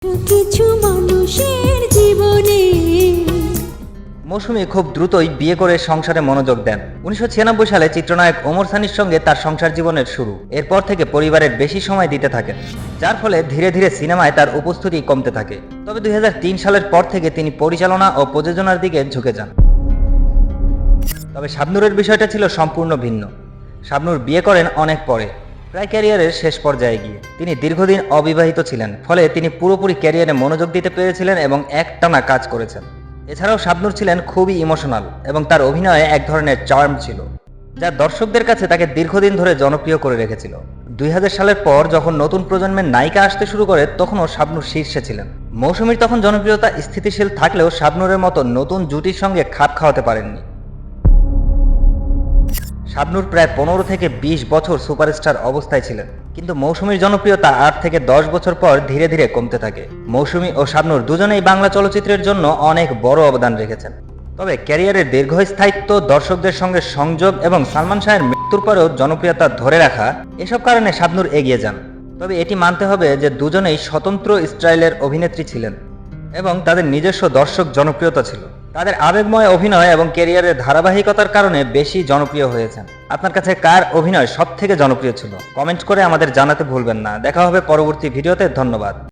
কিছু মানুষের জীবনে মৌসুমী খুব দ্রুতই বিয়ে করে সংসারে মনোযোগ দেন। 1996 সালে চিত্রনায়ক ওমর সানির সঙ্গে তার সংসার জীবনের শুরু। এরপর থেকে পরিবারের বেশি সময় দিতে থাকেন, যার ফলে ধীরে ধীরে সিনেমায় তার উপস্থিতি কমতে থাকে। তবে 2003 সালের পর থেকে তিনি পরিচালনা ও প্রযোজনার দিকে ঝুঁকে যান। তবে শাবনূরের বিষয়টা ছিল সম্পূর্ণ ভিন্ন। শাবনূর বিয়ে করেন অনেক পরে, প্রায় ক্যারিয়ারের শেষ পর্যায়ে গিয়ে। তিনি দীর্ঘদিন অবিবাহিত ছিলেন, ফলে তিনি পুরোপুরি ক্যারিয়ারে মনোযোগ দিতে পেরেছিলেন এবং একটানা কাজ করেছেন। এছাড়াও শাবনূর ছিলেন খুবই ইমোশনাল এবং তার অভিনয়ে এক ধরনের চার্ম ছিল, যা দর্শকদের কাছে তাকে দীর্ঘদিন ধরে জনপ্রিয় করে রেখেছিল। 2000 সালের পর যখন নতুন প্রজন্মের নায়িকা আসতে শুরু করে, তখনও শাবনূর শীর্ষে ছিলেন। মৌসুমীর তখন জনপ্রিয়তা স্থিতিশীল থাকলেও শাবনূরের মতো নতুন জুটির সঙ্গে খাপ খাওয়াতে পারেননি। শাবনূর প্রায় 15 থেকে 20 বছর সুপারস্টার অবস্থায় ছিলেন, কিন্তু মৌসুমীর জনপ্রিয়তা 8 থেকে 10 বছর পর ধীরে ধীরে কমতে থাকে। মৌসুমী ও শাবনূর দুজনেই বাংলা চলচ্চিত্রের জন্য অনেক বড় অবদান রেখেছেন। তবে ক্যারিয়ারের দীর্ঘস্থায়িত্ব, দর্শকদের সঙ্গে সংযোগ এবং সালমান শাহের মৃত্যুর পরেও জনপ্রিয়তা ধরে রাখা, এসব কারণে শাবনূর এগিয়ে যান। তবে এটি মানতে হবে যে দুজনেই স্বতন্ত্র স্টাইলের অভিনেত্রী ছিলেন এবং তাদের নিজস্ব দর্শক জনপ্রিয়তা ছিল। তাদের আবেগময় অভিনয় এবং ক্যারিয়ারের ধারাবাহিকতার কারণে বেশি জনপ্রিয় হয়েছেন। আপনার কাছে কার অভিনয় সবথেকে জনপ্রিয় ছিল? কমেন্ট করে আমাদের জানাতে ভুলবেন না। দেখা হবে পরবর্তী ভিডিওতে। ধন্যবাদ।